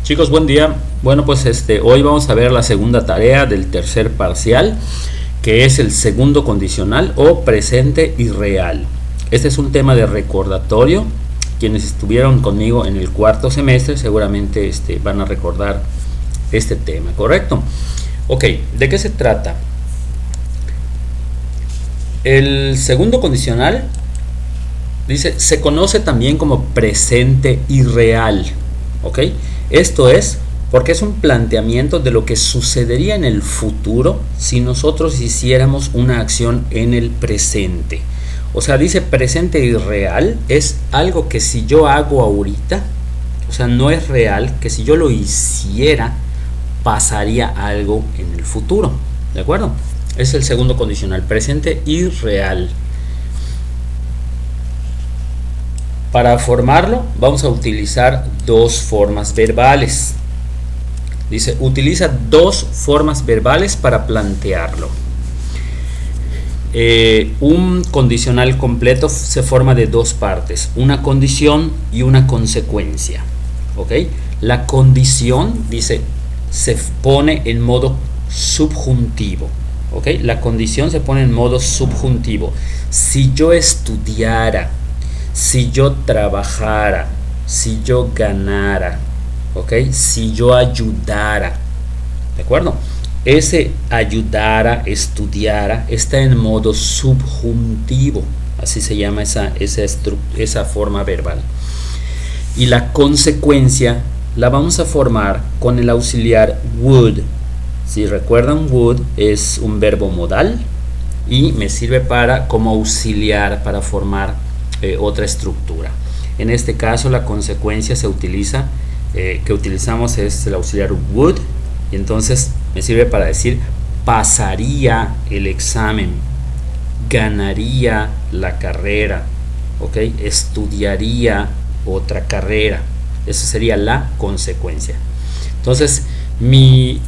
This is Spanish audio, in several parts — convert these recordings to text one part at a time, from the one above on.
Chicos, buen día. Bueno, pues hoy vamos a ver la segunda tarea del tercer parcial, que es el segundo condicional o presente irreal. Este es un tema de recordatorio. Quienes estuvieron conmigo en el cuarto semestre seguramente van a recordar este tema, ¿correcto? Ok, ¿de qué se trata? El segundo condicional dice, se conoce también como presente irreal, ¿ok? Esto es porque es un planteamiento de lo que sucedería en el futuro si nosotros hiciéramos una acción en el presente. O sea, dice presente irreal, es algo que si yo hago ahorita, o sea, no es real, que si yo lo hiciera, pasaría algo en el futuro, ¿de acuerdo? Es el segundo condicional, presente irreal. Para formarlo vamos a utilizar dos formas verbales. Dice, utiliza dos formas verbales para plantearlo. Un condicional completo se forma de dos partes, una condición y una consecuencia. ¿Ok? La condición, dice, se pone en modo subjuntivo. ¿Ok? La condición se pone en modo subjuntivo. Si yo estudiara, si yo trabajara, si yo ganara, ¿ok? Si yo ayudara, ¿de acuerdo? Ese ayudara, estudiara, está en modo subjuntivo, así se llama esa forma verbal. Y la consecuencia la vamos a formar con el auxiliar would. Si recuerdan, would es un verbo modal y me sirve como auxiliar para formar otra estructura. En este caso la consecuencia que utilizamos es el auxiliar would, y entonces me sirve para decir pasaría el examen, ganaría la carrera, ¿ok? Estudiaría otra carrera. Esa sería la consecuencia. Entonces mi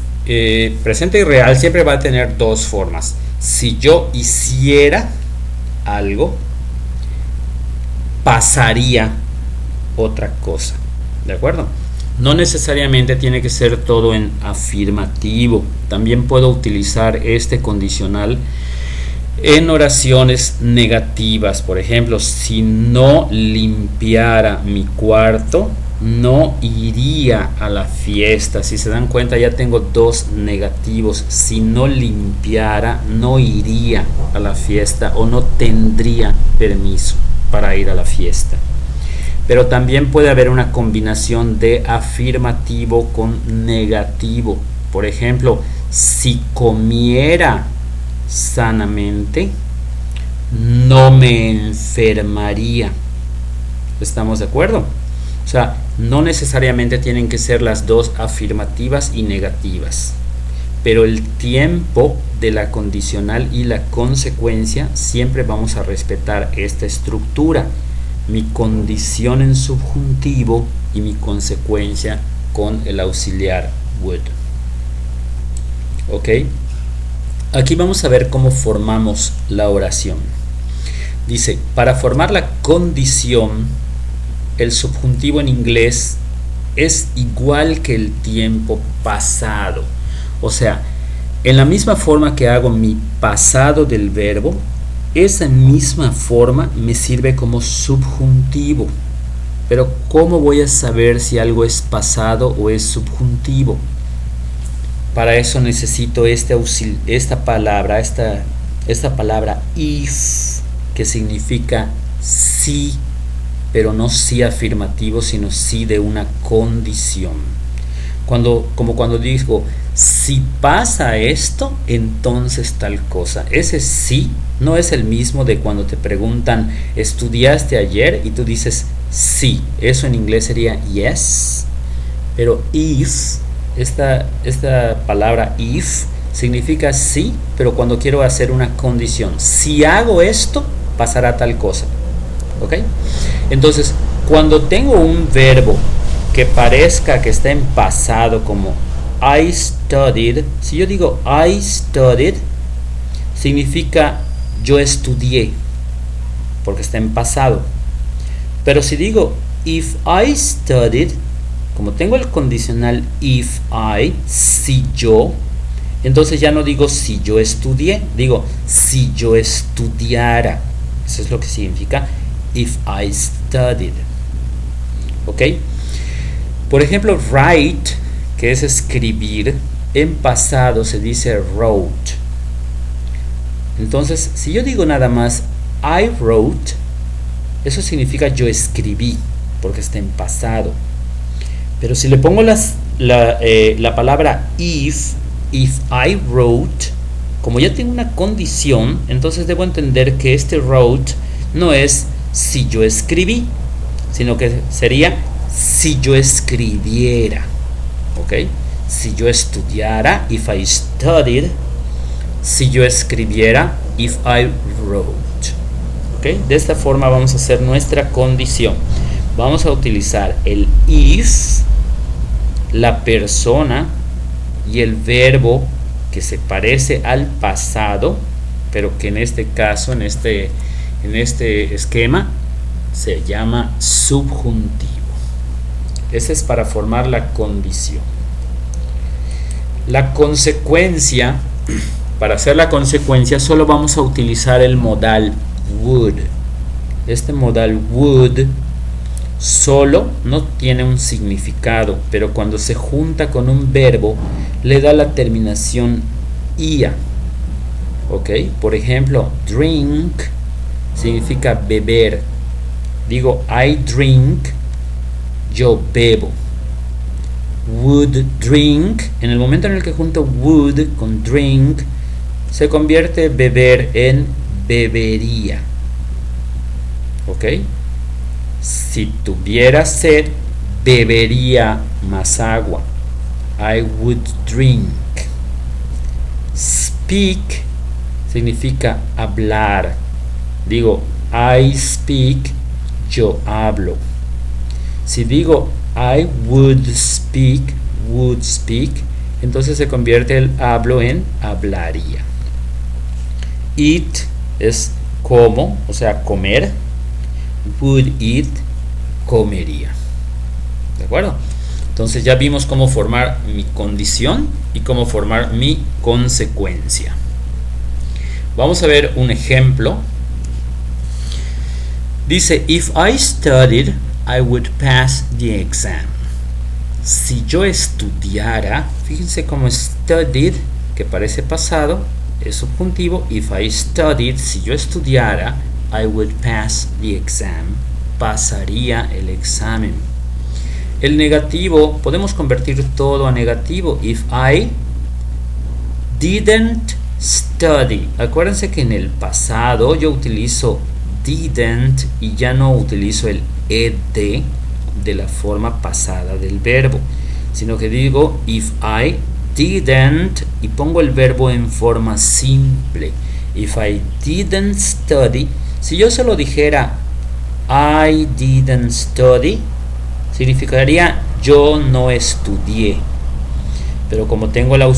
presente irreal siempre va a tener dos formas. Si yo hiciera algo, pasaría otra cosa, ¿de acuerdo? No necesariamente tiene que ser todo en afirmativo. También puedo utilizar este condicional en oraciones negativas. Por ejemplo, si no limpiara mi cuarto, no iría a la fiesta. Si se dan cuenta, ya tengo dos negativos. Si no limpiara, no iría a la fiesta o no tendría permiso para ir a la fiesta. Pero también puede haber una combinación de afirmativo con negativo. Por ejemplo, si comiera sanamente, no me enfermaría. ¿Estamos de acuerdo? O sea, no necesariamente tienen que ser las dos afirmativas y negativas, pero el tiempo de la condicional y la consecuencia siempre vamos a respetar esta estructura. Mi condición en subjuntivo y mi consecuencia con el auxiliar would. ¿Ok? Aquí vamos a ver cómo formamos la oración. Dice, para formar la condición, el subjuntivo en inglés es igual que el tiempo pasado. O sea, en la misma forma que hago mi pasado del verbo, esa misma forma me sirve como subjuntivo. Pero ¿cómo voy a saber si algo es pasado o es subjuntivo? Para eso necesito esta palabra if, que significa sí, pero no sí afirmativo, sino sí de una condición. Como cuando digo, si pasa esto, entonces tal cosa. Ese sí no es el mismo de cuando te preguntan, ¿estudiaste ayer? Y tú dices sí. Eso en inglés sería yes. Pero if, esta palabra if, significa sí, pero cuando quiero hacer una condición. Si hago esto, pasará tal cosa. ¿Ok? Entonces, cuando tengo un verbo que parezca que está en pasado, como I studied, si yo digo I studied, significa yo estudié, porque está en pasado. Pero si digo if I studied, como tengo el condicional if I, si yo, entonces ya no digo si yo estudié, digo si yo estudiara. Eso es lo que significa if I studied. ¿Ok? Por ejemplo, write, que es escribir, en pasado se dice wrote. Entonces, si yo digo nada más I wrote, eso significa yo escribí, porque está en pasado. Pero si le pongo la palabra if I wrote, como ya tengo una condición, entonces debo entender que este wrote no es si yo escribí, sino que sería si yo escribiera. ¿Ok? Si yo estudiara, if I studied. Si yo escribiera, if I wrote. ¿Ok? De esta forma vamos a hacer nuestra condición. Vamos a utilizar el if, la persona y el verbo que se parece al pasado, pero que en este caso, en este esquema, se llama subjuntivo. Ese es para formar la condición. La consecuencia, para hacer la consecuencia solo vamos a utilizar el modal would. Este modal would solo no tiene un significado, pero cuando se junta con un verbo le da la terminación ia. ¿Ok? Por ejemplo, drink significa beber. Digo I drink, yo bebo. Would drink, en el momento en el que junto would con drink, se convierte beber en bebería. ¿Ok? Si tuviera sed, bebería más agua. I would drink. Speak significa hablar. Digo I speak, yo hablo. Si digo I would speak, entonces se convierte el hablo en hablaría. Eat es como, o sea, comer. Would eat, comería. ¿De acuerdo? Entonces ya vimos cómo formar mi condición y cómo formar mi consecuencia. Vamos a ver un ejemplo. Dice, if I studied, I would pass the exam. Si yo estudiara, fíjense cómo studied, que parece pasado, es subjuntivo. If I studied, si yo estudiara, I would pass the exam. Pasaría el examen. El negativo, podemos convertir todo a negativo. If I didn't study. Acuérdense que en el pasado yo utilizo didn't y ya no utilizo el ed de la forma pasada del verbo, sino que digo if I didn't y pongo el verbo en forma simple. If I didn't study, si yo solo dijera I didn't study, significaría yo no estudié. Pero como tengo la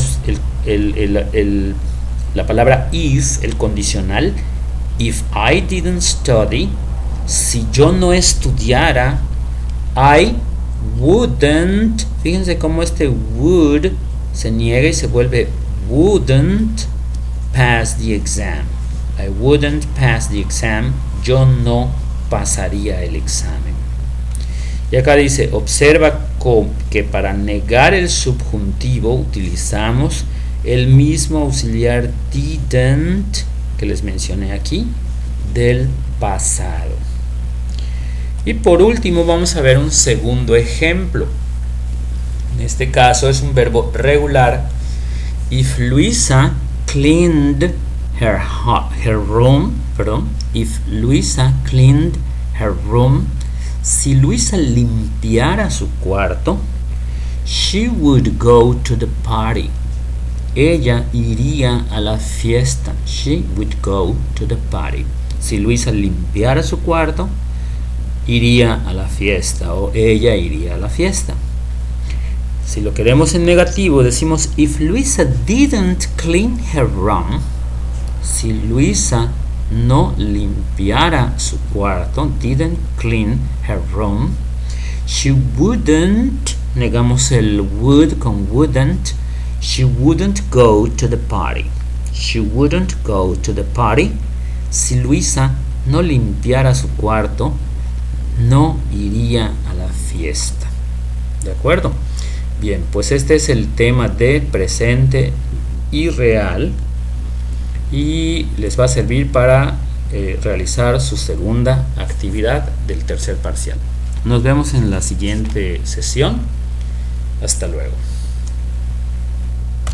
palabra if, el condicional, if I didn't study, si yo no estudiara, I wouldn't, fíjense cómo este would se niega y se vuelve wouldn't pass the exam. I wouldn't pass the exam, yo no pasaría el examen. Y acá dice, observa que para negar el subjuntivo utilizamos el mismo auxiliar didn't que les mencioné aquí del pasado. Y por último vamos a ver un segundo ejemplo. En este caso es un verbo regular. If Luisa cleaned her room, if Luisa cleaned her room, si Luisa limpiara su cuarto, she would go to the party. Ella iría a la fiesta. She would go to the party. Si Luisa limpiara su cuarto, iría a la fiesta o ella iría a la fiesta. Si lo queremos en negativo, decimos if Luisa didn't clean her room, si Luisa no limpiara su cuarto, didn't clean her room, she wouldn't negamos el would con wouldn't. She wouldn't go to the party. She wouldn't go to the party. Si Luisa no limpiara su cuarto, no iría a la fiesta. ¿De acuerdo? Bien, pues este es el tema de presente irreal y les va a servir para realizar su segunda actividad del tercer parcial. Nos vemos en la siguiente sesión. Hasta luego.